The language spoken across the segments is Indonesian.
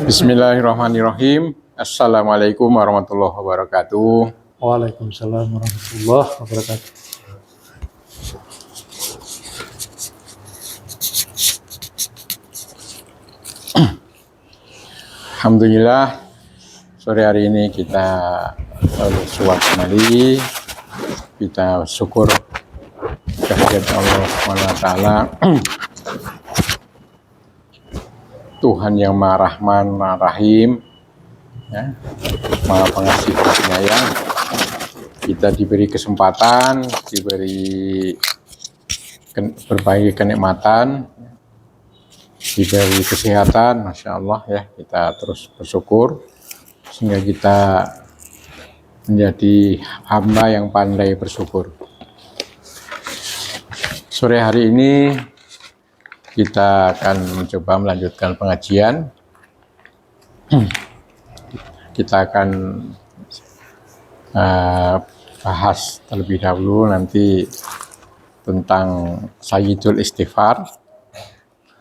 Bismillahirrahmanirrahim. Assalamualaikum warahmatullahi wabarakatuh. Waalaikumsalam warahmatullahi wabarakatuh. Alhamdulillah, sore hari ini kita bersuara kembali. Kita syukur kehadirat Allah SWT, Tuhan yang Maha Rahman, Maha Rahim, ya, Maha Pengasih Penyayang. Kita diberi kesempatan, diberi berbagai kenikmatan, diberi kesehatan, Masya Allah ya. Kita terus bersyukur sehingga kita menjadi hamba yang pandai bersyukur. Sore hari ini kita akan mencoba melanjutkan pengajian. Kita akan bahas terlebih dahulu nanti tentang Sayyidul Istighfar,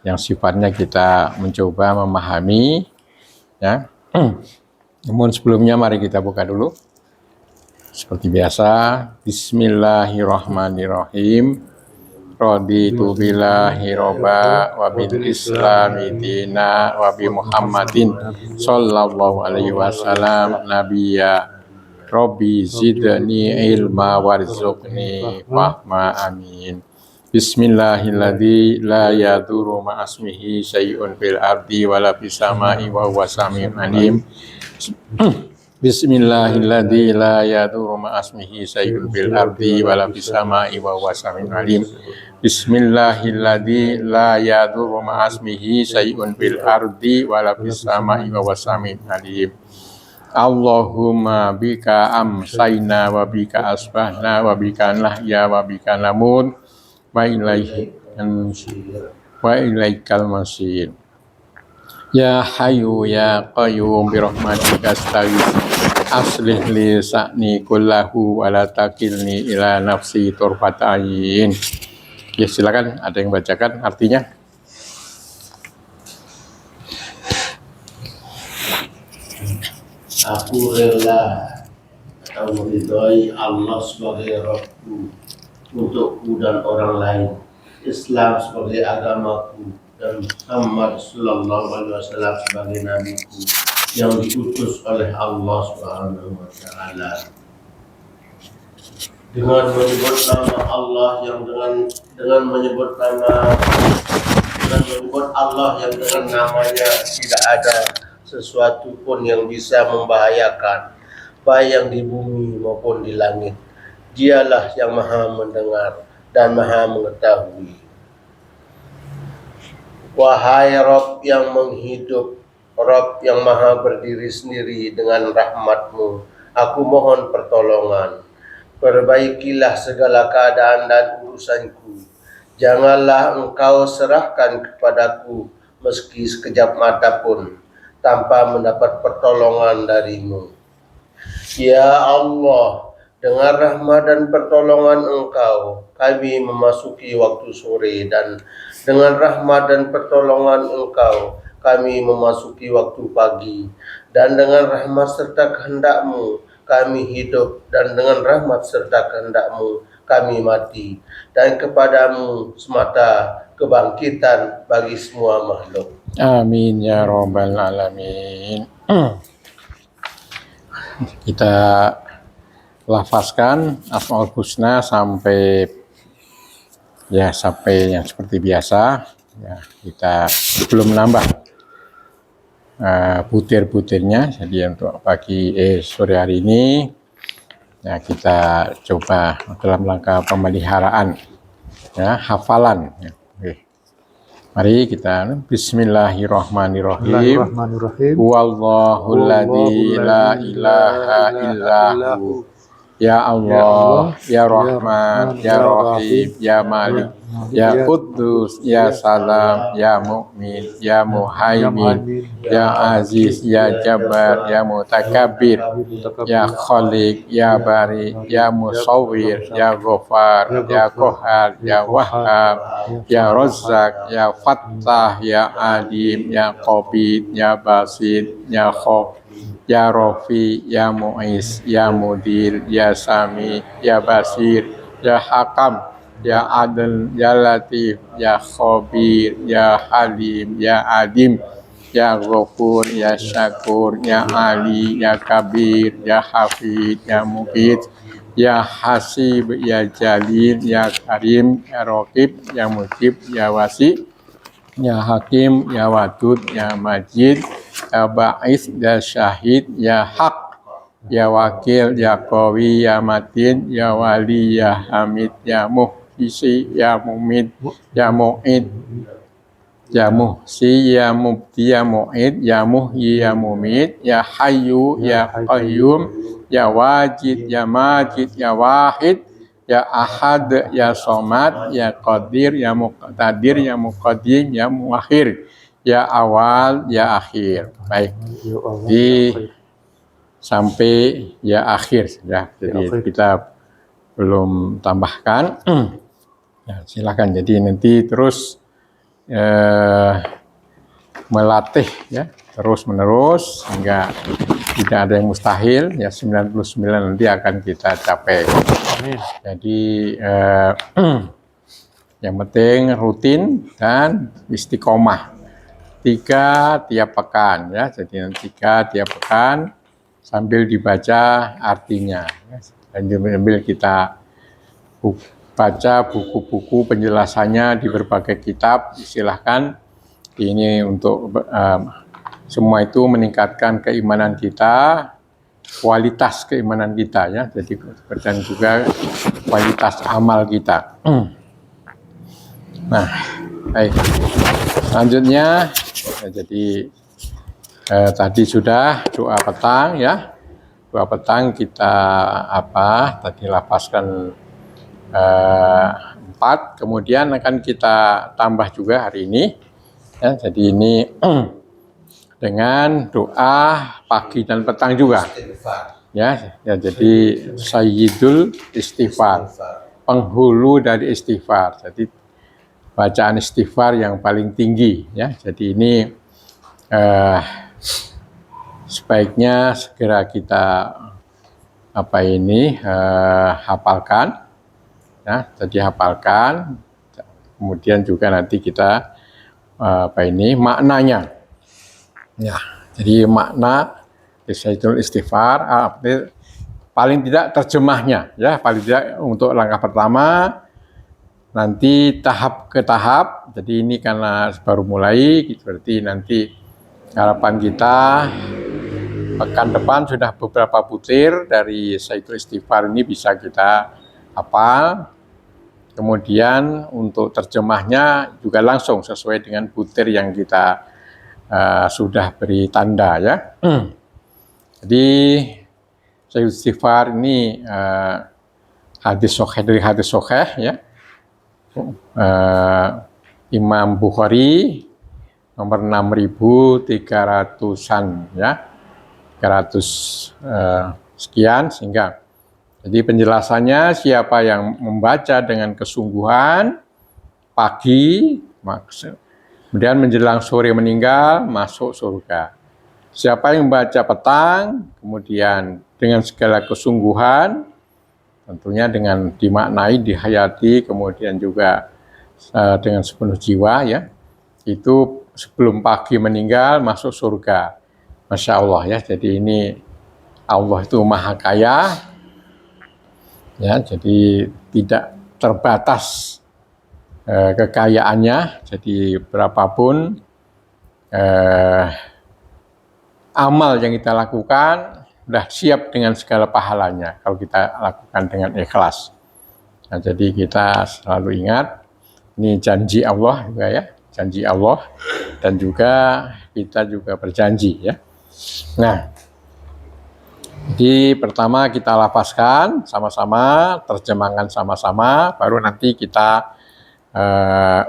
yang sifatnya kita mencoba memahami, ya. Namun sebelumnya mari kita buka dulu. Seperti biasa, Bismillahirrahmanirrahim. Raditu billahi robba wa bil islami dina wa bi Muhammadin sallallahu alaihi wasallam nabiyya. Rabbi zidni ilma warzuqni fahma, amin. Bismillahilladzi la yadurru ma'asmihi syai'un fil ardi wala fis samai wa huwa samiun alim. Bismillahilladzi la yadurru ma'asmihi syai'un fil ardi wala fis samai wa huwa samiun alim. Bismillahilladzi la yadurru ma'asmihi syai'un fil ardi wala fis samai wa huwa samiun alim. Allahumma bika amsayna wa bika asbahna wa bika nahya wa bika namut wa ilaikal masir. Ya Hayyu ya Qayyum bi rahmatika astaghits aslih li sa'ni kullahu wa la takilni ila nafsi turfata ayn. Ya, silakan ada yang bacakan artinya. Aku rela atau meridhai Allah sebagai Rabbku untukku dan orang lain, Islam sebagai agamaku, dan Muhammad sallallahu alaihi wasallam sebagai nabiku yang diutus oleh Allah Subhanahu wa taala. Dengan menyebut nama Allah yang dengan menyebut Allah yang dengan namanya tidak ada sesuatu pun yang bisa membahayakan, baik yang di bumi maupun di langit. Dialah yang maha mendengar dan maha mengetahui. Wahai Rabb yang menghidup, Rabb yang maha berdiri sendiri, dengan rahmat-Mu aku mohon pertolongan. Perbaikilah segala keadaan dan urusanku. Janganlah Engkau serahkan kepadaku meski sekejap mata pun tanpa mendapat pertolongan dari-Mu. Ya Allah, dengan rahmat dan pertolongan Engkau kami memasuki waktu sore, dan dengan rahmat dan pertolongan Engkau kami memasuki waktu pagi, dan dengan rahmat serta kehendak-Mu kami hidup, dan dengan rahmat serta kehendak-Mu kami mati, dan kepadamu semata kebangkitan bagi semua makhluk. Amin ya rabbal alamin. Kita lafazkan Asmaul Husna sampai yang seperti biasa. Ya, kita belum nambah butir-butirnya. Jadi untuk sore hari ini ya kita coba dalam rangka pemeliharaan, ya, hafalan. Ya. Oke. Mari kita Bismillahirrahmanirrahim. Wallahul ladzi la ilaha illahu. Ya Allah, ya Rahman, ya Rahim, ya Malik Ya Quddus, Ya Salam, Ya Mu'min, Ya Muhaimin, Ya Aziz, Ya Jabbar, Ya Mutakabbir, Ya Khaliq, Ya Bari, Ya Musawwir, Ya Ghafar, Ya Qahhar, Ya Wahhab, Ya Razzaq, Ya Fattah, Ya Alim, Ya Qabid, Ya Basit, Ya Khof, Ya Rafi, Ya Mu'is, Ya Mudir, Ya Sami, Ya Basir, Ya Hakam, Ya Adil, Ya Latif, Ya Khabir, Ya Halim, Ya Adim, Ya Ghafur, Ya Syakur, Ya Ali, Ya Kabir, Ya Hafid, Ya Muqit, Ya Hasib, Ya Jalil, Ya Karim, Ya Raqib, Ya Mujib, Ya Wasi, Ya Hakim, Ya Wadud, Ya Majid, Ya Ba'is, Ya Syahid, Ya Haq, Ya Wakil, Ya Qawi, Ya Matin, Ya Wali, Ya Hamid, Ya Muhisi, Ya Mumid, Ya Mu'id, Ya Muhsi, Ya Mubdi, Ya Mu'id, Ya Muhyi, Ya Mumid, Ya Hayyu, Ya Qayyum, Ya Wajid, Ya Majid, Ya Wahid, Ya Ahad, Ya Somad, Ya Qadir, Ya Muqtadir, Ya Muqaddim, Ya Muakhir, Ya Awal, Ya Akhir. Baik, di sampai ya akhir ya. Jadi kita belum tambahkan. Ya, silakan. Jadi nanti terus melatih ya terus menerus hingga tidak ada yang mustahil ya 99 nanti akan kita capai. Amin. Jadi yang penting rutin dan istiqomah 3 tiap pekan ya. Jadi 3 tiap pekan sambil dibaca artinya dan sambil kita baca buku-buku penjelasannya di berbagai kitab. Silahkan, ini untuk semua itu meningkatkan keimanan kita, kualitas keimanan kita ya, jadi dan juga kualitas amal kita. Nah, baik, selanjutnya ya, jadi tadi sudah doa petang ya. Doa petang kita tadi lafazkan 4, kemudian akan kita tambah juga hari ini ya. Jadi ini dengan doa pagi dan petang juga ya. Jadi Sayyidul Istighfar, penghulu dari istighfar. Jadi bacaan istighfar yang paling tinggi ya. Jadi ini sebaiknya segera kita hafalkan ya. Jadi hafalkan, kemudian juga nanti kita maknanya ya. Jadi makna Sayyidul Istighfar paling tidak terjemahnya ya, paling tidak untuk langkah pertama, nanti tahap ke tahap. Jadi ini karena baru mulai, berarti nanti harapan kita pekan depan sudah beberapa butir dari Sayyidul Istighfar ini bisa kita hafal. Kemudian untuk terjemahnya juga langsung sesuai dengan butir yang kita sudah beri tanda ya. Jadi Sayyidul Istighfar ini hadis sahih dari hadis sahih ya. Imam Bukhari nomor 6.300-an ya, 300 sekian. Sehingga jadi penjelasannya, siapa yang membaca dengan kesungguhan pagi, kemudian menjelang sore meninggal, masuk surga. Siapa yang membaca petang, kemudian dengan segala kesungguhan, tentunya dengan dimaknai, dihayati, kemudian juga dengan sepenuh jiwa ya, itu sebelum pagi meninggal masuk surga. Masya Allah ya. Jadi ini Allah itu maha kaya ya, jadi tidak terbatas kekayaannya. Jadi berapapun amal yang kita lakukan sudah siap dengan segala pahalanya kalau kita lakukan dengan ikhlas. Nah, jadi kita selalu ingat ini janji Allah juga ya, janji Allah, dan juga kita juga berjanji ya. Nah, jadi pertama kita lafazkan sama-sama, terjemahkan sama-sama, baru nanti kita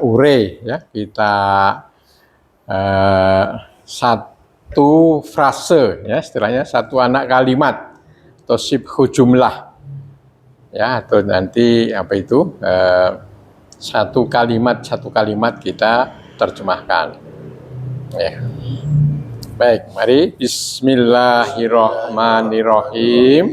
ure ya, kita satu frase ya, istilahnya satu anak kalimat atau sibhu jumlah ya, atau nanti apa itu satu kalimat kita terjemahkan ya. Baik, mari bismillahirrahmanirrahim.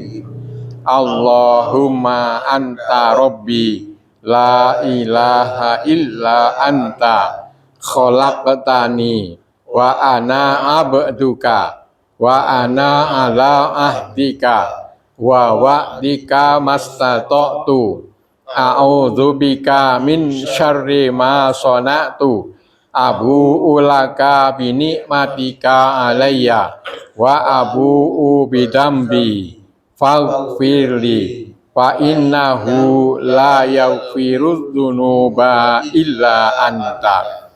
Allahumma anta rabbi la ilaha illa anta khalaqtani wa ana abduka wa ana ala ahdika wa wa'dika mastata'tu a'udzubika min syarri ma sana'tu abu'u laka bi ni'matika alayya wa abu'u bidambi faghfirli fa innahu la yaghfirudz dzunuba illa anta.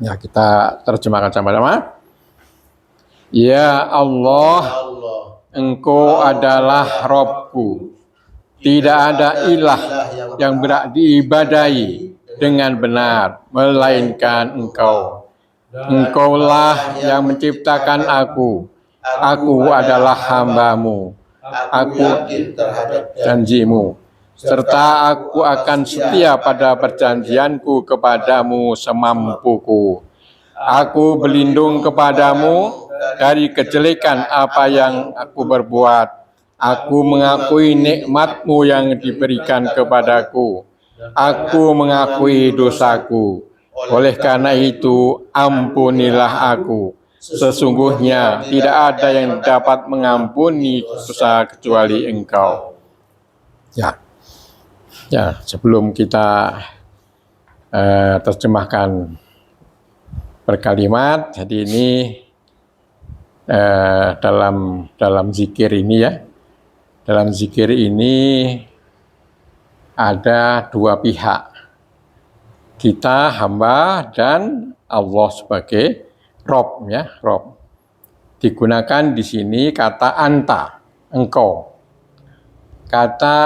Ya, kita terjemahkan sama-sama. Ya Allah, Engkau adalah Rabbku. Tidak ada ilah yang berhak diibadahi dengan benar melainkan Engkau. Engkaulah yang menciptakan aku. Aku adalah hamba-Mu. Aku yakin terhadap janji-Mu, serta aku akan setia pada perjanjianku kepadamu semampuku. Aku berlindung kepadamu dari kejelekan apa yang aku berbuat. Aku mengakui nikmat-Mu yang diberikan kepadaku. Aku mengakui dosaku. Oleh karena itu, ampunilah aku. Sesungguhnya tidak ada yang dapat mengampuni dosa kecuali Engkau. Ya, sebelum kita terjemahkan per kalimat, jadi ini dalam zikir ini ya, dalam zikir ini ada dua pihak, kita hamba dan Allah sebagai Rob ya, Rob. Digunakan di sini kata anta, engkau. Kata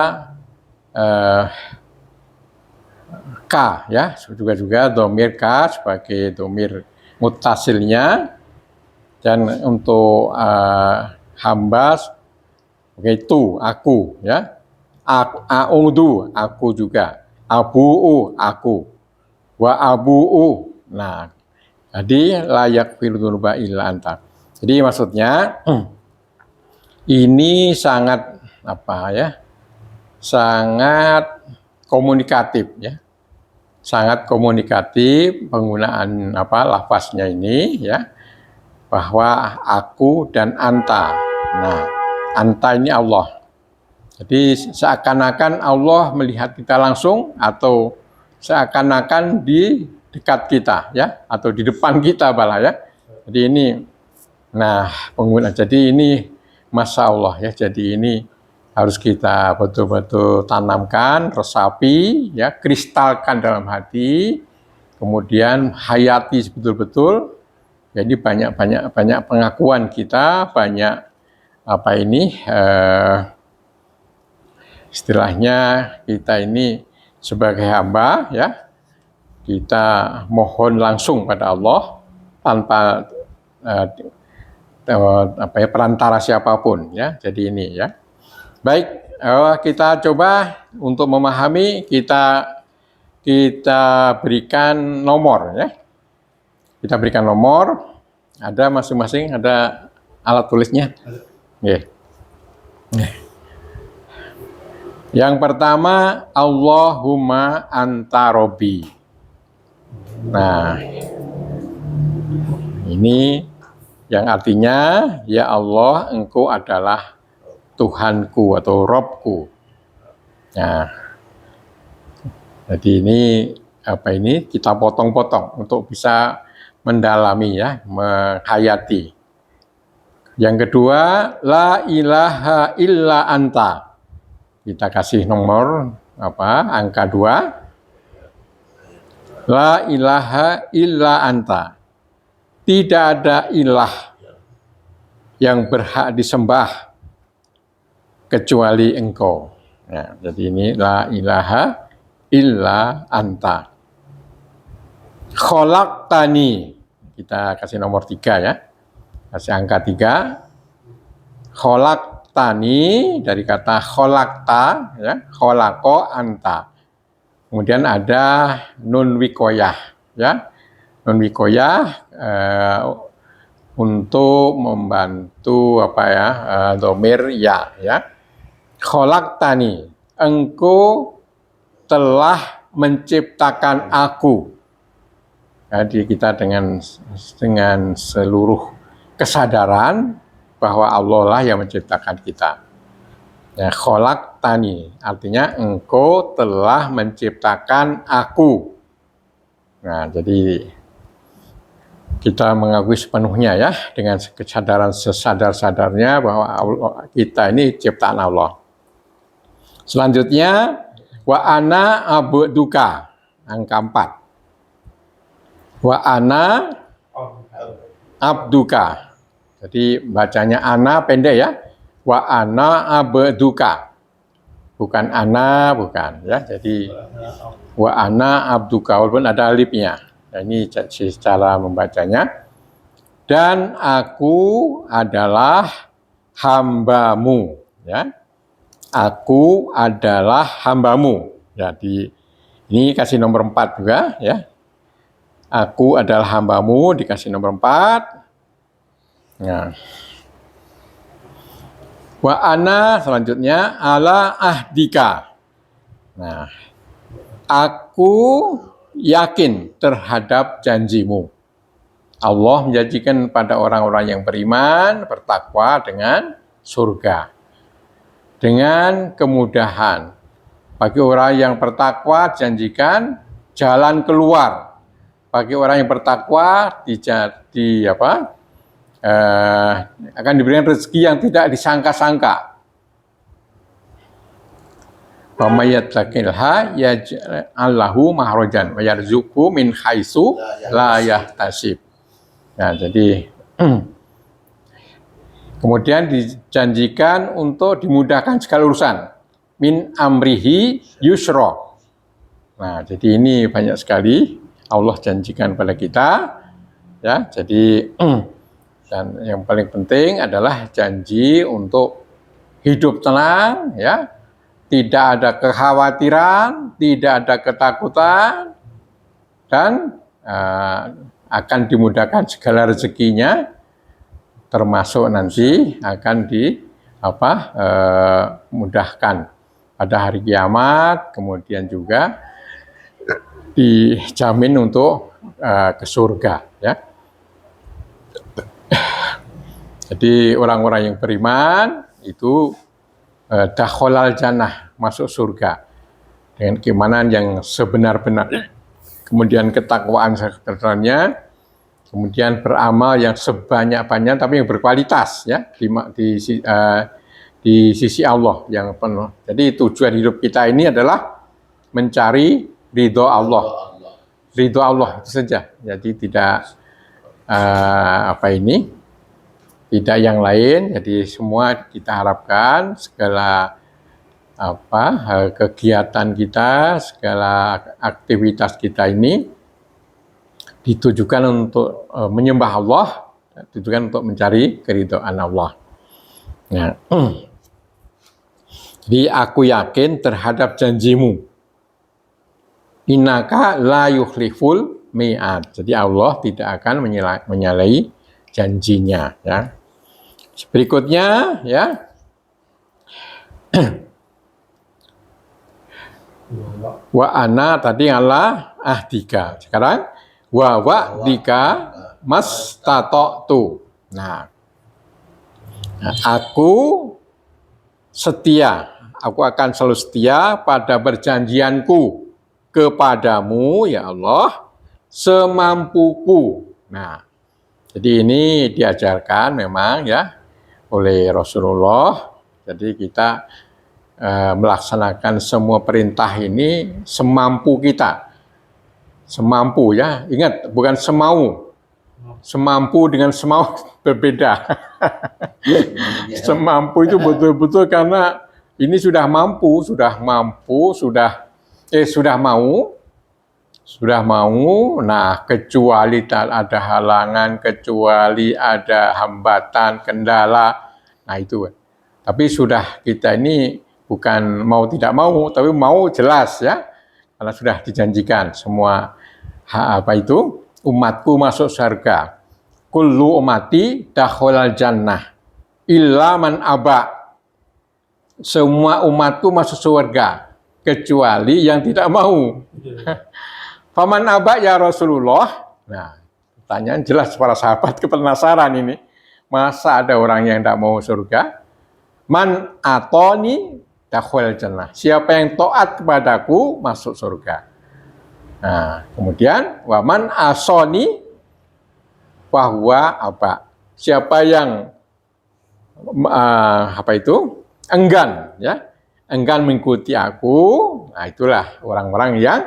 ka ya, juga domir ka sebagai domir mutasilnya, dan untuk hamba sebagai tu, aku ya. A'udhu, aku juga. Abu'u, aku. Wa abu'u. Nah, jadi layak firdunuba illa anta. Jadi maksudnya ini sangat apa ya? Sangat komunikatif ya. Sangat komunikatif penggunaan lafaznya ini ya. Bahwa aku dan anta. Nah, anta ini Allah. Jadi seakan-akan Allah melihat kita langsung atau seakan-akan di dekat kita ya, atau di depan kita malah ya. Jadi ini pengguna, jadi ini Masya Allah ya, jadi ini harus kita betul-betul tanamkan, resapi ya, kristalkan dalam hati, kemudian hayati betul-betul. Jadi banyak pengakuan kita, banyak istilahnya kita ini sebagai hamba ya, kita mohon langsung pada Allah tanpa perantara siapapun ya. Jadi ini ya. Baik, kita coba untuk memahami, kita berikan nomor ya. Kita berikan nomor, ada masing-masing ada alat tulisnya. Yeah. Yang pertama, Allahumma anta robbi. Nah, ini yang artinya, ya Allah, Engkau adalah Tuhanku atau Robku. Nah, jadi ini kita potong-potong untuk bisa mendalami ya, menghayati. Yang kedua, la ilaha illa anta. Kita kasih nomor angka 2. La ilaha illa anta. Tidak ada ilah yang berhak disembah kecuali Engkau. Nah, jadi ini la ilaha illa anta. Khalaqtani. Kita kasih nomor 3 ya. Kasih angka 3. Khalaqtani dari kata khalaqta ya, khalaqa anta. Kemudian ada nun wikoyah ya. Nun wikoyah untuk membantu dhamir ya. Khalaqtani, engkau telah menciptakan aku. Jadi kita dengan seluruh kesadaran bahwa Allah lah yang menciptakan kita. Ya, khalaqtani artinya engkau telah menciptakan aku. Nah, jadi kita mengakui sepenuhnya ya dengan kesadaran sesadar-sadarnya bahwa kita ini ciptaan Allah. Selanjutnya wa ana abduka, angka 4. Wa ana abduka. Jadi bacanya ana pendek ya. Wa ana abduka. Bukan ana, bukan ya. Jadi wa ana abduka walaupun ada alifnya. Nah, ini cara membacanya. Dan aku adalah hambamu ya. Aku adalah hambamu. Jadi ini kasih nomor 4 juga ya. Aku adalah hambamu, dikasih nomor 4. Nah. Wa ana selanjutnya ala ahdika. Nah, aku yakin terhadap janjimu. Allah menjanjikan pada orang-orang yang beriman, bertakwa dengan surga. Dengan kemudahan. Bagi orang yang bertakwa janjikan jalan keluar. Bagi orang yang bertakwa akan diberikan rezeki yang tidak disangka-sangka. Wa may yattaqilha yaj'al lahu makhrajan wa yarzuqhu min haitsu la yahtasib. Nah, jadi kemudian dijanjikan untuk dimudahkan segala urusan. Min amrihi yusra. Nah, jadi ini banyak sekali Allah janjikan pada kita ya. Jadi dan yang paling penting adalah janji untuk hidup tenang ya. Tidak ada kekhawatiran, tidak ada ketakutan dan akan dimudahkan segala rezekinya termasuk nanti akan mudahkan pada hari kiamat, kemudian juga dijamin untuk ke surga ya. Jadi orang-orang yang beriman itu dakhalal jannah, masuk surga dengan keimanan yang sebenar-benarnya, kemudian ketakwaan sebenarnya, kemudian beramal yang sebanyak-banyaknya tapi yang berkualitas ya di sisi Allah yang penuh. Jadi tujuan hidup kita ini adalah mencari ridho Allah. Ridho Allah itu saja. Jadi tidak tidak yang lain. Jadi semua kita harapkan segala kegiatan kita, segala aktivitas kita ini ditujukan untuk menyembah Allah, ditujukan untuk mencari keridhaan Allah. Nah, jadi aku yakin terhadap janjimu. Innaka la yukhliful mi'ad. Jadi Allah tidak akan menyalahi janjinya ya. Berikutnya ya. Wa ana tadi ala ahdika. Sekarang wa wa'dika mastata'tu. Nah, aku setia. Aku akan selalu setia pada perjanjianku kepadamu ya Allah semampuku. Nah, jadi ini diajarkan memang ya oleh Rasulullah. Jadi kita melaksanakan semua perintah ini semampu kita. Semampu ya, ingat bukan semau. Semampu dengan semau berbeda. Semampu itu betul-betul karena ini sudah mampu, sudah mau, Sudah mau, nah kecuali tak ada halangan, kecuali ada hambatan, kendala, nah itu. Tapi sudah kita ini bukan mau tidak mau, tapi mau jelas ya, karena sudah dijanjikan semua apa itu umatku masuk surga. Kullu ummati dakhulal jannah illa man aba. Semua umatku masuk surga kecuali yang tidak mau. Faman aba ya Rasulullah. Nah, pertanyaan jelas para sahabat penasaran ini. Masa ada orang yang tidak mau surga? Man atoni dakhul jannah. Siapa yang taat kepadaku masuk surga. Nah, kemudian waman asoni bahwa apa? Siapa yang apa itu? Enggan ya. Enggan mengikuti aku, nah itulah orang-orang yang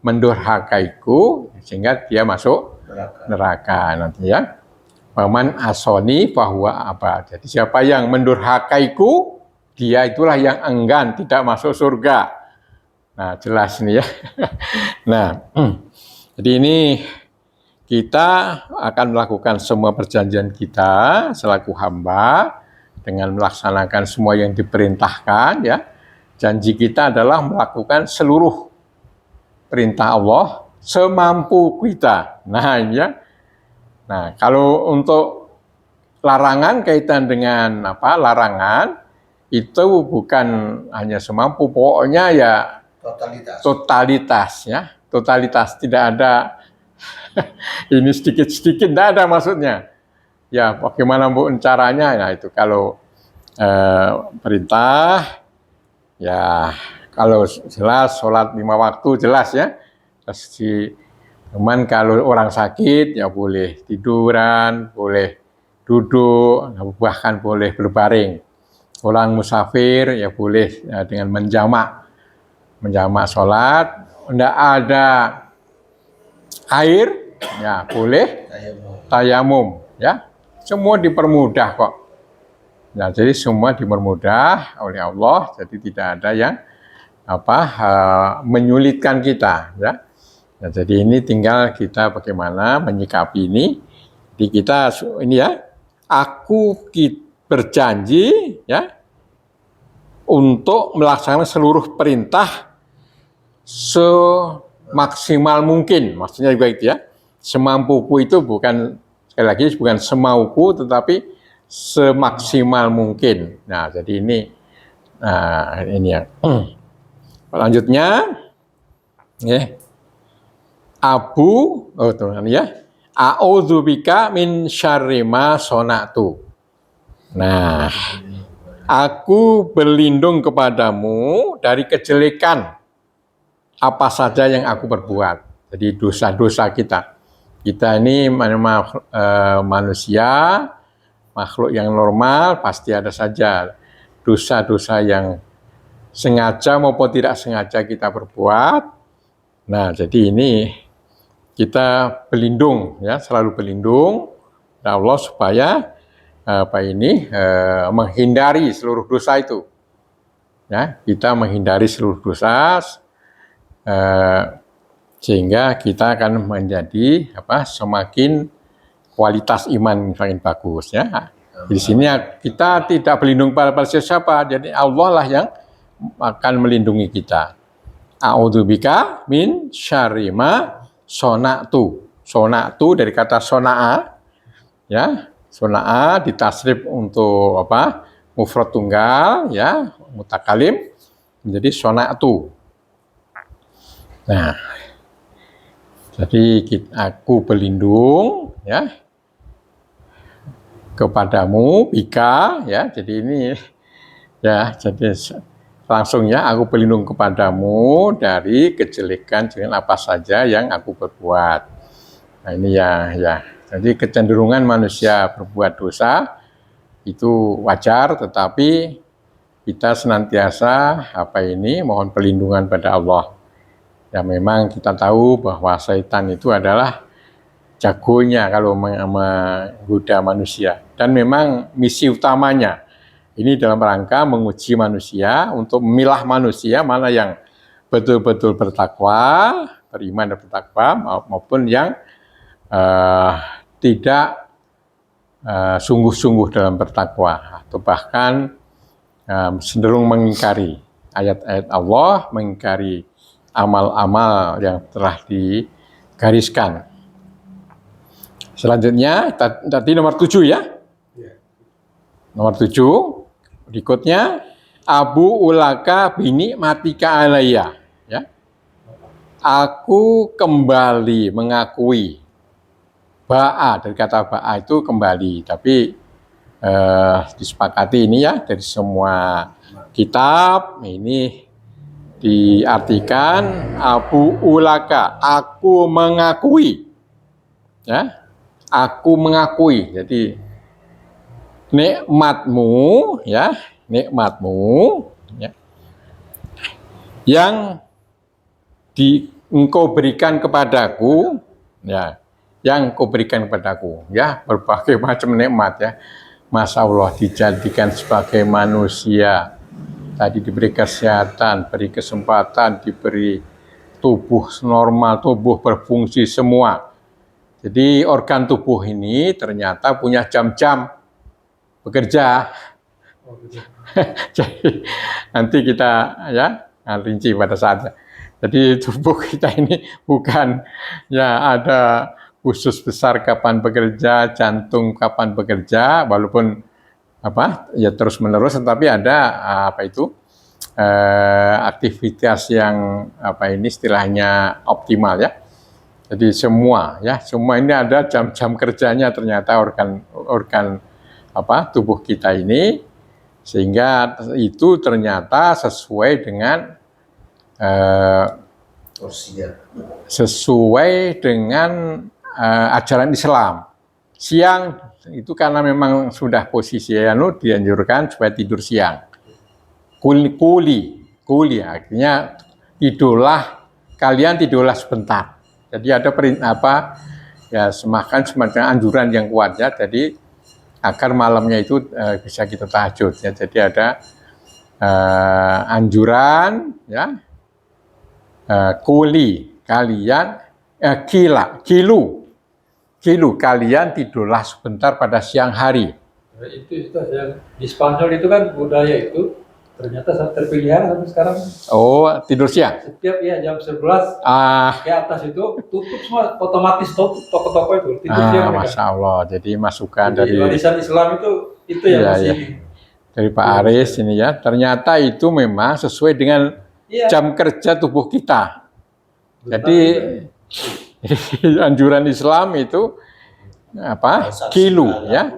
mendurhakaiku sehingga dia masuk neraka nanti ya. Waman asoni bahwa apa? Jadi siapa yang mendurhakaiku, dia itulah yang enggan tidak masuk surga. Nah, jelas ini ya. Nah, jadi ini kita akan melakukan semua perjanjian kita selaku hamba dengan melaksanakan semua yang diperintahkan ya. Janji kita adalah melakukan seluruh perintah Allah semampu kita. Nah, ini ya. Nah, kalau untuk larangan kaitan dengan apa? Larangan itu bukan hanya semampu, pokoknya ya totalitas ya. Totalitas, tidak ada ini sedikit-sedikit, tidak ada maksudnya. Ya, bagaimana caranya? Nah, itu kalau perintah, ya kalau jelas sholat 5 waktu jelas ya. Cuman kalau orang sakit ya boleh tiduran, boleh duduk, bahkan boleh berbaring. Orang musafir ya boleh ya, dengan menjamak sholat. Tidak ada air, ya boleh tayamum, ya semua dipermudah kok. Ya, jadi semua dipermudah oleh Allah, jadi tidak ada yang apa menyulitkan kita, ya. Nah, jadi ini tinggal kita bagaimana menyikapi ini. Jadi kita ini ya, aku berjanji ya untuk melaksanakan seluruh perintah semaksimal mungkin, maksudnya juga itu ya. Semampuku itu bukan, sekali lagi bukan semauku, tetapi semaksimal mungkin. Nah, jadi ini ya. Selanjutnya, ya. A'udzubika min syarri ma sona'tu. Nah, aku berlindung kepadamu dari kejelekan apa saja yang aku perbuat. Jadi dosa-dosa kita. Kita ini manusia, makhluk yang normal, pasti ada saja dosa-dosa yang sengaja maupun tidak sengaja kita perbuat. Nah, jadi ini kita berlindung, ya, selalu berlindung dari Allah supaya menghindari seluruh dosa itu. Ya, kita menghindari seluruh dosa. Sehingga kita akan menjadi semakin kualitas iman semakin bagus ya. Di sini kita tidak berlindung pada siapa, jadi Allah lah yang akan melindungi kita. A'udzubika min syarri ma sona'tu. Sona'tu dari kata sona'a ya. Sona'a ditasrif untuk mufrad tunggal ya, mutakalim menjadi sona'tu. Nah, jadi aku berlindung ya kepadamu, bika ya. Jadi ini ya, jadi langsung ya, aku berlindung kepadamu dari kejelekan apa saja yang aku perbuat. Nah, ini ya. Jadi kecenderungan manusia berbuat dosa itu wajar, tetapi kita senantiasa mohon perlindungan pada Allah. Ya, memang kita tahu bahwa setan itu adalah jagonya kalau menggoda manusia, dan memang misi utamanya ini dalam rangka menguji manusia untuk memilah manusia mana yang betul-betul bertakwa, beriman dan bertakwa maupun yang tidak sungguh-sungguh dalam bertakwa atau bahkan cenderung mengingkari ayat-ayat Allah, mengingkari amal-amal yang telah digariskan. Selanjutnya tadi nomor 7 ya. Nomor 7 berikutnya Abu ulaka bini matika alayya, ya. Aku kembali mengakui. Ba'a, dari kata ba'a itu kembali, tapi disepakati ini ya dari semua kitab ini diartikan Abu ulaka, aku mengakui, ya, aku mengakui. Jadi nikmatmu, ya, nikmatmu, ya, yang engkau berikan kepadaku, ya, yang engkau berikan kepadaku, ya, berbagai macam nikmat, ya. Masya Allah, dijadikan sebagai manusia, tadi diberi kesehatan, beri kesempatan, diberi tubuh normal, tubuh berfungsi semua. Jadi organ tubuh ini ternyata punya jam-jam bekerja. Jadi nanti kita ya rinci pada saatnya. Jadi tubuh kita ini bukan ya ada khusus besar kapan bekerja, jantung kapan bekerja, walaupun ya terus menerus, tetapi ada aktivitas yang istilahnya optimal, ya. Jadi semua ini ada jam-jam kerjanya ternyata organ tubuh kita ini, sehingga itu ternyata sesuai dengan ajaran Islam. Siang itu karena memang sudah posisi dianjurkan supaya tidur siang. Kuli artinya kalian tidurlah sebentar. Jadi ada semacam anjuran yang kuat, ya. Jadi agar malamnya itu bisa kita tahajud, ya. Jadi ada anjuran, ya, kilu kalian tidurlah sebentar pada siang hari. Itu yang di Spanyol itu kan budaya itu ternyata terpelihara sampai sekarang. Oh, tidur siang. Setiap jam 11 ke atas itu tutup semua, otomatis toko-toko itu tidur siang. Masya Allah. Jadi masukan dari warisan Islam itu yang masih dari Pak Aris ini, ya. Ternyata itu memang sesuai dengan jam kerja tubuh kita. Jadi anjuran Islam itu kilu, ya.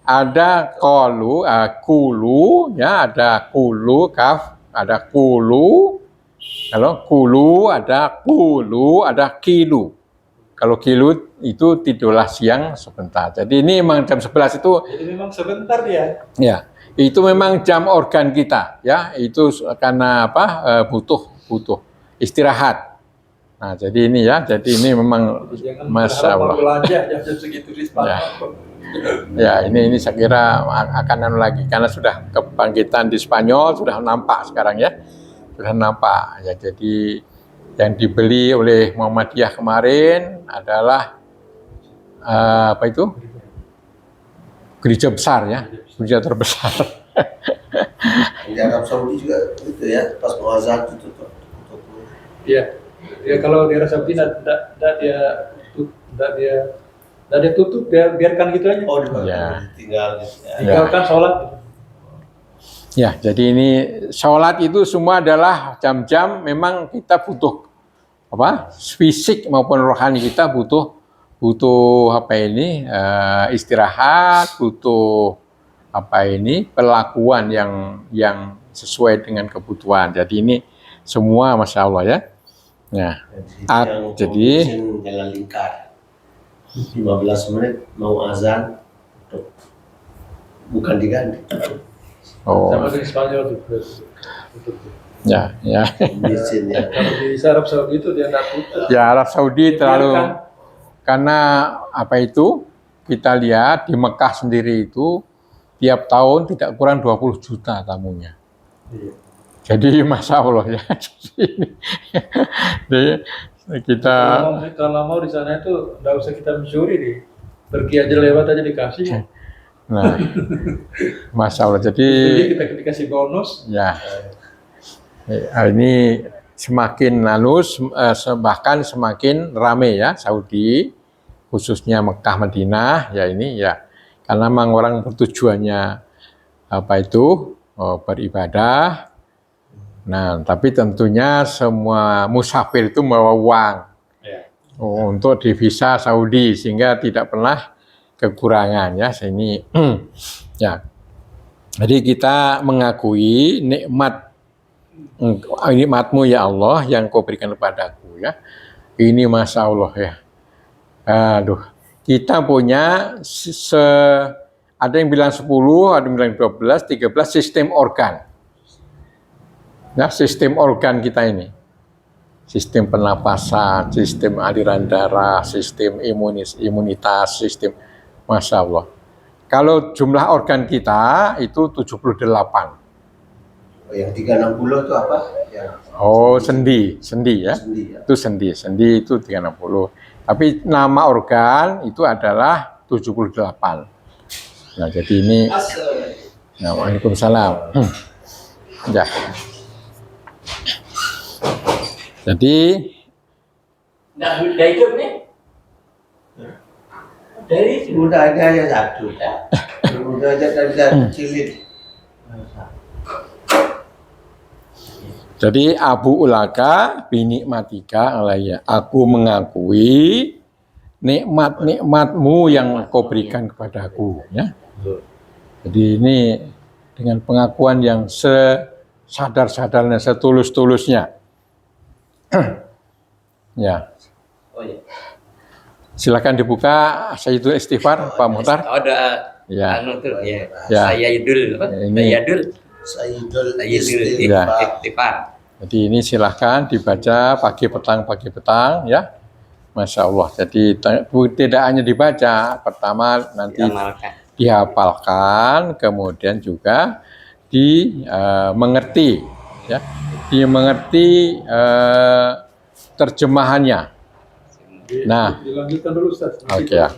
Ada kulu, ya, ada kulu kaf, ada kulu. Kalau kulu ada kilu. Kalau kilu itu tidurlah siang sebentar. Jadi ini memang jam 11 itu. Jadi memang sebentar ya. Ya, itu memang jam organ kita, ya. Itu karena butuh istirahat. Nah, jadi ini, ya. Jadi ini memang Masya Allah. Jam segitu di Spanyol. Ya, ini saya kira akan lagi karena sudah kebangkitan di Spanyol sudah nampak sekarang, ya. Sudah nampak, ya. Jadi yang dibeli oleh Muhammadiyah kemarin adalah gereja besar, ya, gereja terbesar. Di Arab Saudi juga itu, ya, pas mau azan tutup. Iya. Ya, kalau di Arab Saudi tidak dia tutup, biarkan gitu aja. Oh, tinggalkan sholat. Ya, jadi ini sholat itu semua adalah jam-jam memang kita butuh fisik maupun rohani kita butuh istirahat, butuh perlakuan yang sesuai dengan kebutuhan. Jadi ini semua Masya Allah, ya. Ya. Jadi jalan lingkar 15 menit mau azan bukan diganti. Sama di Spanyol juga. Ya. Kalau di Arab Saudi itu dia tidak tutup. Ya, Arab Saudi terlalu karena kita lihat di Mekah sendiri itu tiap tahun tidak kurang 20 juta tamunya. Iya. Jadi Masya Allah, ya. kita Kalau mau di sana itu nggak usah kita mencuri deh. Pergi aja lewat aja dikasih. nah Masya Allah. Jadi Jadi kita dikasih bonus. ya ini semakin halus, bahkan semakin ramai ya Saudi, khususnya Mekah Madinah ya ini ya, karena memang orang bertujuannya apa itu beribadah. Nah, tapi tentunya semua musafir itu membawa uang untuk divisa Saudi sehingga tidak pernah kekurangan ya sini ya. Jadi kita mengakui nikmatmu ya Allah yang kau berikan kepadaku ya. Ini Masya Allah ya. Aduh, kita punya ada yang bilang 10, ada yang bilang 12, 13 sistem organ. Ya, sistem organ kita ini. Sistem pernapasan, sistem aliran darah, sistem imunitas, sistem Masya Allah. Kalau jumlah organ kita itu 78. Oh, yang 360 itu apa? Sendi ya. Sendi, ya. Itu sendi itu 360. Tapi nama organ itu adalah 78. Nah, jadi ini Waalaikumsalam. Ya. Jadi udah hidup nih? Dari Udah ada ya satu. Udah aja dari cilik. Jadi Abu Ulaka binikmatika alayya. Aku mengakui nikmat-nikmatmu yang kau berikan kepadaku ya. Jadi ini dengan pengakuan yang sesadar-sadarnya, setulus-tulusnya. Ya. Oh iya. Silakan dibuka Sayyidul Istighfar Pak Muhtar. Oh, ada Ya. anu tuh ya. Ya. Sayyidul apa? Ini. Sayyidul Sayyidul Ya. Istighfar. Jadi ini silahkan dibaca pagi petang ya. Masya Allah. Jadi tidak hanya dibaca, pertama nanti Diamalkan. dihafalkan, kemudian juga dimengerti ya. Dimengerti terjemahannya. Nah. Dilanjutkan dulu Ustaz. Oke, ya.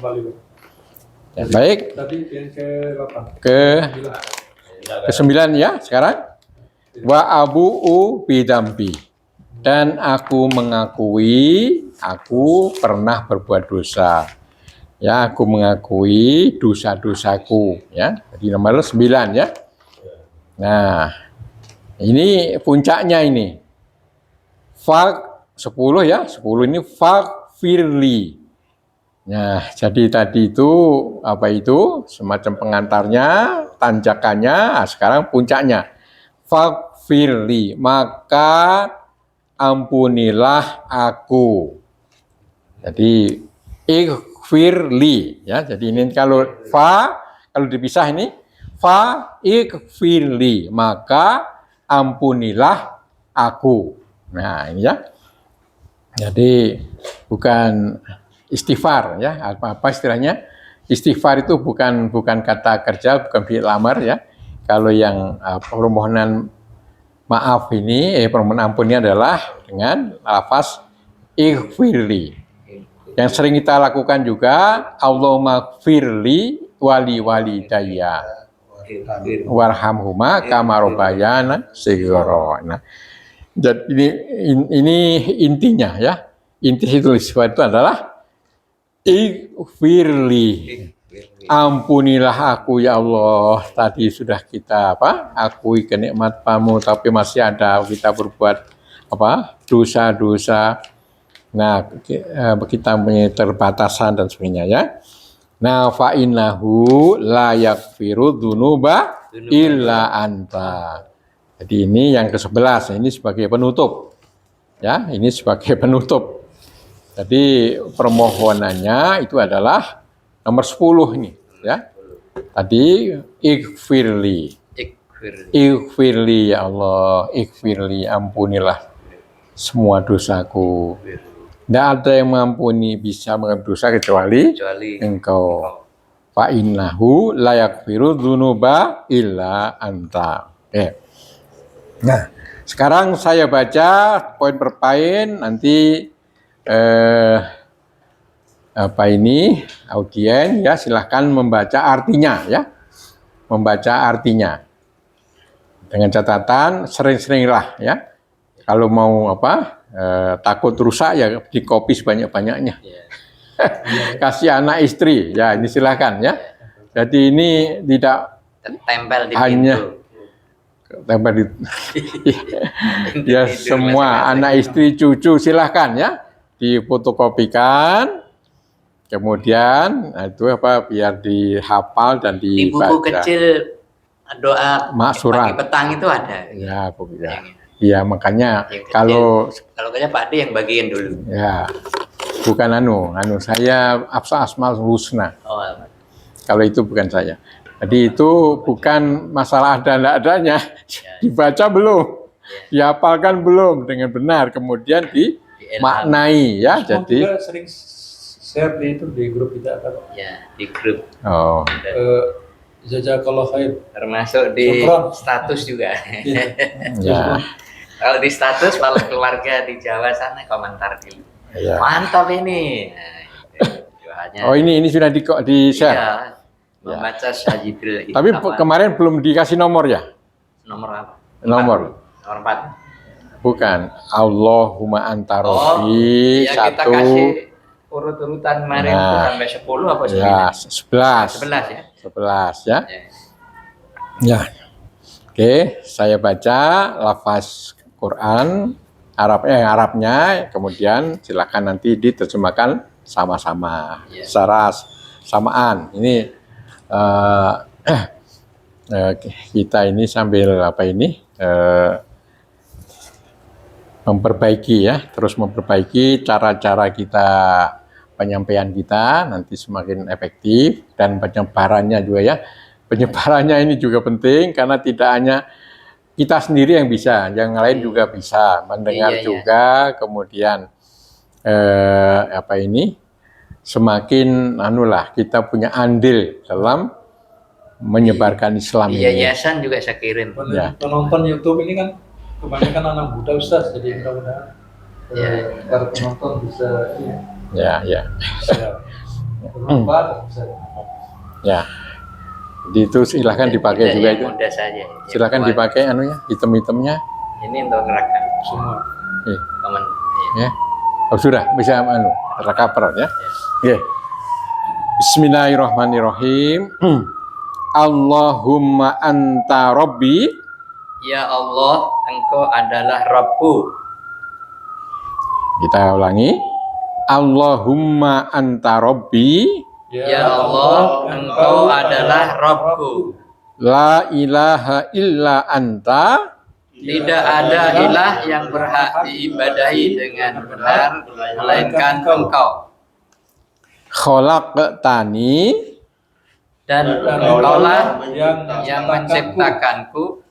Ya, baik. Tadi yang ke-8. Ke-9 ya sekarang. Wa abu'u bidambi, dan aku mengakui aku pernah berbuat dosa. Ya, aku mengakui dosa-dosaku ya. Jadi nomor 9 ya. Nah, ini puncaknya ini. Fak 10 ya, 10 ini fakfirli. Nah, jadi tadi itu apa itu? Semacam pengantarnya, tanjakannya, sekarang puncaknya. Fakfirli, maka ampunilah aku. Jadi ighfirli ya. Jadi ini kalau dipisah ini fa ighfirli, maka ampunilah aku. Nah, ini ya. Jadi bukan istighfar ya. Apa istilahnya? Istighfar itu bukan kata kerja, bukan fi'il amar ya. Kalau yang permohonan maaf ini, permohonan ampun ini adalah dengan lafaz ighfirli. Yang sering kita lakukan juga, Allahumma gfirli wali walidayya warhamhuma kama rabbayana shighara. Nah, jadi ini intinya ya. Inti istighfar itu adalah ighfirli. Ampunilah aku ya Allah. Tadi sudah kita akui kenikmatanmu, tapi masih ada kita berbuat dosa-dosa. Nah, kita punya terbatasan dan sebagainya ya. Nah, fa innahu la yaghfiru dzunuba illa anta. Jadi ini yang ke-11, ini sebagai penutup. Ya, ini sebagai penutup. Jadi permohonannya itu adalah nomor 10 ini ya. Tadi ighfirli. Ighfirli ya Allah, ighfirli, ampunilah semua dosaku. Tidak ada yang bisa mengampuni dosa kecuali Engkau. Fa innahu la yaghfiru dzunuba illa anta. Nah, sekarang saya baca poin per poin, nanti apa ini audien ya, silahkan membaca artinya ya, membaca artinya dengan catatan sering-seringlah ya, kalau mau apa takut rusak ya di copy sebanyak-banyaknya. Kasih anak istri ya, ini silahkan ya. Jadi ini tidak Tempel di hanya pintu. tempel di ya, semua anak istri cucu silahkan ya difotokopikan, kemudian itu apa biar dihafal dan Di dibaca. buku kecil doa Mak surat. pagi petang itu ada. Ya, ya makanya Yang kecil. kalau kayaknya Pak D yang bagiin dulu. ya bukan anu saya Asmaul Husna. Oh, Kalau itu bukan saya. Jadi itu bukan masalah ada enggak adanya, dibaca belum, dihafalkan belum dengan benar, kemudian dimaknai ya. Semua Jadi juga sering share di grup kita kan. ya di grup oh Jazakallah khair. termasuk di Syukron. status juga. ya Kalau di status malah keluarga di Jawa sana komentar dulu. ya. Mantap ini. Nah, itu doanya. Oh ini sudah di share. Iya, membaca Sajidul itu. Tapi apa? kemarin belum dikasih nomor ya? Nomor apa? Nomor. Nomor 4. Bukan. Allahumma anta rabbi ya kita 1. kasih urut-urutan kemarin itu Nah. sampai 10 apa 9? Ya, 11. 11 ya. 11 ya. Ya. Ya. Oke, saya baca lafaz Quran Arabnya, kemudian silakan nanti diterjemahkan sama-sama secara samaan. Ini kita ini sambil apa ini memperbaiki ya, terus memperbaiki cara-cara kita penyampaian kita nanti semakin efektif, dan penyebarannya juga ya. Penyebarannya ini juga penting karena tidak hanya kita sendiri yang bisa, yang lain juga bisa mendengar juga, kemudian apa ini semakin anulah kita punya andil dalam menyebarkan Islam ini. Yayasan juga saya kirim. Ya. Penonton YouTube ini kan kebanyakan anak muda Ustaz, jadi mudah-mudahan para penonton bisa Ya. bermanfaat. Ya. Jadi itu silahkan dipakai Tidak juga yang itu. mudah saja. Silahkan Yang kuat. dipakai anunya, item-itemnya. Ini untuk ngerekam Semua. teman. Ya. Oh sudah bisa anu tercover ya. Oke. Bismillahirrahmanirrahim. Allahumma anta rabbi. Ya Allah, Engkau adalah Rabbku. Kita ulangi. Allahumma anta rabbi. Ya Allah, Engkau adalah Rabbku. La ilaha illa anta. Tidak ada ilah yang berhak diibadahi dengan benar melainkan Engkau. Khalaqtani Dan Engkaulah yang menciptakanku.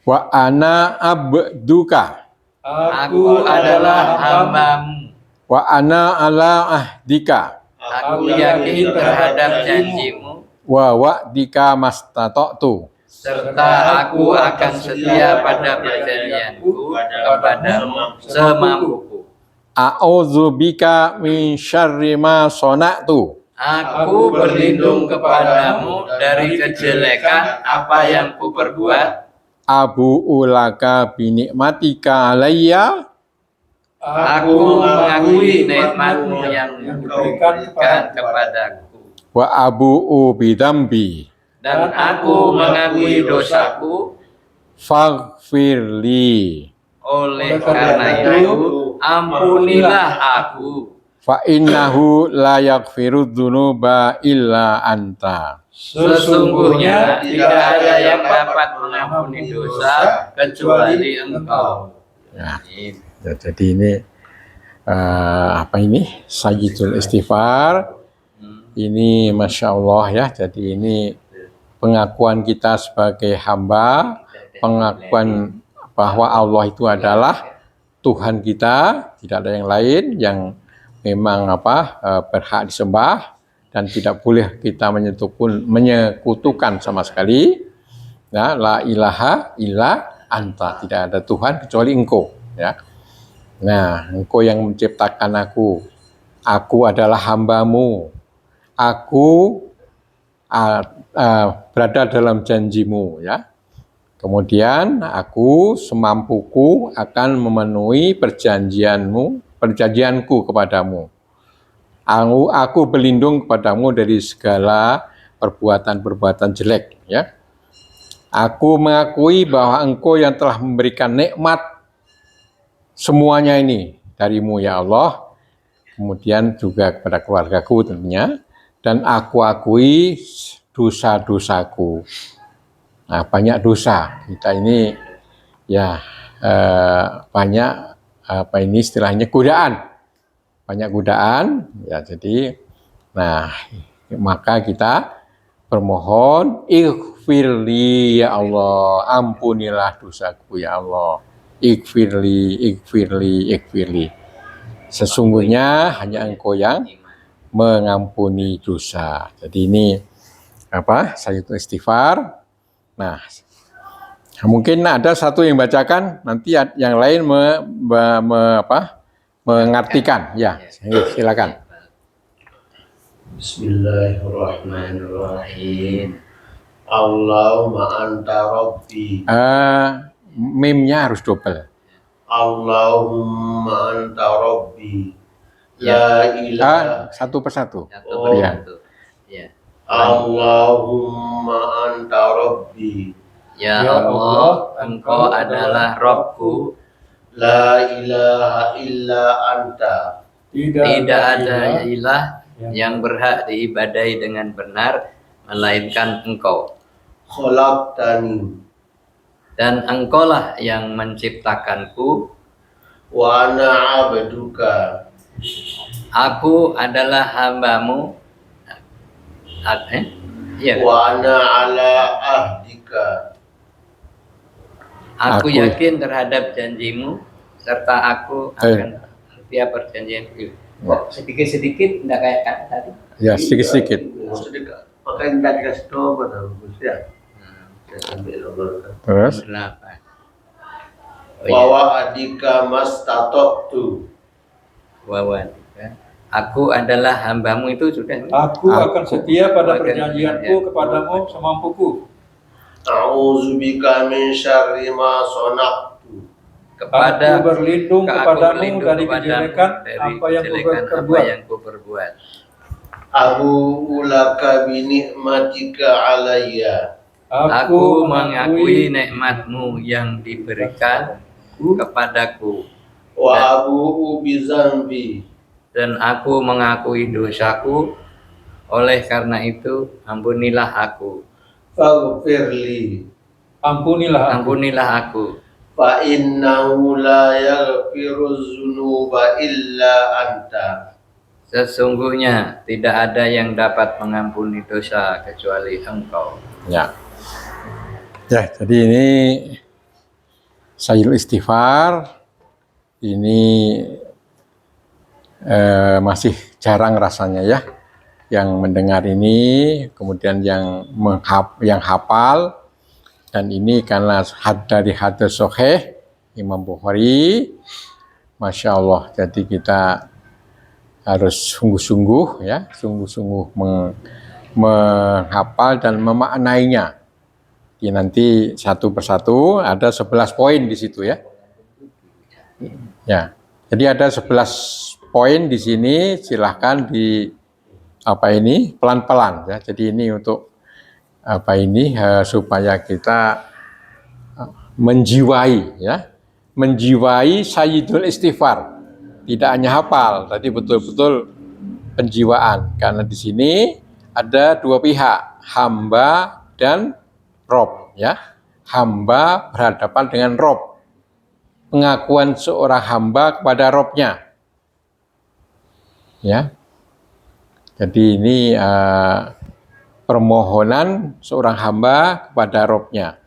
wa ana abduka Aku adalah hambamu. wa ana ala ahdika Aku yakin terhadap janjimu, wa wa'dika mastata'tu. serta aku akan setia pada perjanjianku kepadamu semampuku. A'udzubika min syarri ma sona'tu. Aku berlindung kepadamu dari kejelekan apa yang kuperbuat. Abu ulaka binikmatika alayya Aku mengakui nikmatmu yang diberikan kepadaku. wa abu'u bidambi Dan aku mengakui dosaku. faghfirli Oleh karena itu, ampunilah aku. fa innahu la yaghfiru dzunuba illa anta. Sesungguhnya tidak ada yang dapat mengampuni dosa kecuali Engkau. Ya, jadi ini apa ini Sayyidul Istighfar. Ini Masya Allah ya. Jadi ini pengakuan kita sebagai hamba, pengakuan bahwa Allah itu adalah Tuhan kita, tidak ada yang lain yang memang berhak disembah dan tidak boleh kita menyekutukan sama sekali. Ya, la ilaha illa anta, tidak ada Tuhan kecuali Engkau. Ya. Nah, engkau yang menciptakan aku adalah hambamu, aku berada dalam janjimu, ya. Kemudian aku semampuku akan memenuhi perjanjianku kepadamu. Aku berlindung kepadamu dari segala perbuatan-perbuatan jelek, ya. Aku mengakui bahwa engkau yang telah memberikan nikmat semuanya ini darimu, ya Allah. Kemudian juga kepada keluargaku tentunya. Dan aku akui dosa-dosaku. Nah, banyak dosa. Kita ini ya banyak istilahnya godaan. Banyak godaan, ya jadi maka kita bermohon ighfirli ya Allah, ampunilah dosaku ya Allah. Ighfirli. Sesungguhnya hanya Engkau yang mengampuni dosa. Jadi ini Sayyidatul Istighfar. Nah, mungkin ada satu yang bacakan, nanti yang lain mengartikan. Ya, silakan. Bismillahirrahmanirrahim. Allahumma anta rabbi. Mimnya harus double. Allahumma anta rabbi. La ilaha. Satu persatu. Ya. Allahumma anta rabbi. Ya Allah, Engkau adalah Rabbku. La ilaha illa anta. Tidak ada ilah yang berhak diibadahi dengan benar melainkan Engkau. Khalaqtani. Dan Engkaulah yang menciptakanku. Wa ana abduka. Aku adalah hambamu. Wa ana ala ahdika. Aku yakin terhadap janjimu serta aku akan setiap perjanjian itu. Sedikit-sedikit tidak kayak kan tadi. Ya, sedikit-sedikit. Makanya tidak dikasih tahu pada ya. Terus? Wawa adika mastatoktu. Wawa. Aku adalah hambamu itu sudah. Aku akan setia pada perjanjianku kepadamu semampuku. A'udzubika min syarri ma sonaktu. Aku berlindung kepadamu dari kejelekan apa yang ku perbuat. Abu ulaka bi nikmatika alayya. Aku mengakui nikmatmu yang diberikan kepadaku. Wa abu bi zanbi. Dan aku mengakui dosaku. Oleh karena itu, ampunilah aku. Faghfirli. Ampunilah aku. Fa innahu la yaghfiru dzunuba illa anta. Sesungguhnya tidak ada yang dapat mengampuni dosa kecuali Engkau. Ya. Ya, jadi ini Sayyidatul Istighfar ini masih jarang rasanya ya yang mendengar ini, kemudian yang hafal. Dan ini karena dari hadis sahih Imam Bukhari, Masya Allah. Jadi kita harus sungguh-sungguh menghafal dan memaknainya. Nanti satu persatu ada 11 poin di situ ya. Ya. Jadi ada 11 poin di sini, silahkan pelan-pelan ya. Jadi ini untuk supaya kita menjiwai Sayyidatul Istighfar. Tidak hanya hafal, tadi betul-betul penjiwaan. Karena di sini ada dua pihak, hamba dan Rob ya. Hamba berhadapan dengan Rob. Pengakuan seorang hamba kepada Robnya. Ya. Jadi ini permohonan seorang hamba kepada Robnya.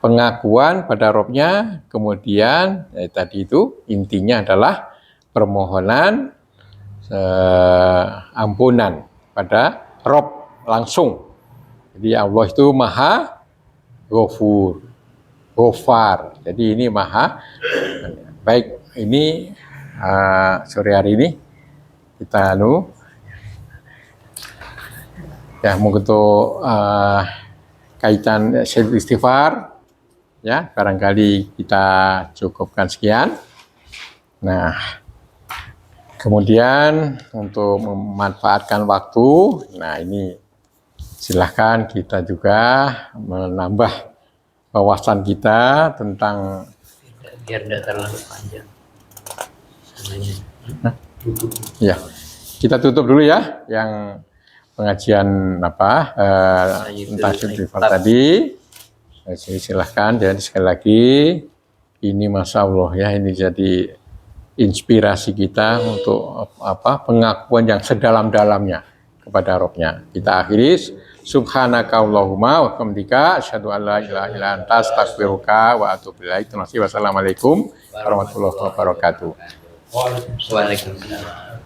Pengakuan pada Robnya, kemudian tadi itu intinya adalah permohonan ampunan pada Rob langsung. Jadi Allah itu Maha Ghafur, Ghafar. Jadi ini Maha baik ini sore hari ini kita ya untuk kaitan istighfar ya, barangkali kita cukupkan sekian. Nah, kemudian untuk memanfaatkan waktu, nah ini silahkan kita juga menambah wawasan kita tentang biar tidak terlalu panjang. ya. Kita tutup dulu ya yang pengajian tentang istighfar tadi. Silahkan, jadi sekali lagi ini Masya Allah ya, ini jadi inspirasi kita untuk pengakuan yang sedalam-dalamnya kepada Rabb-nya. Kita akhiri, subhanakallahumma wa bihamdika asyhadu an la ilaha illa anta astaghfiruka wa atubu ilaik. Wassalamualaikum warahmatullahi wabarakatuh. Waalaikumsalam. Waalaikumsalam.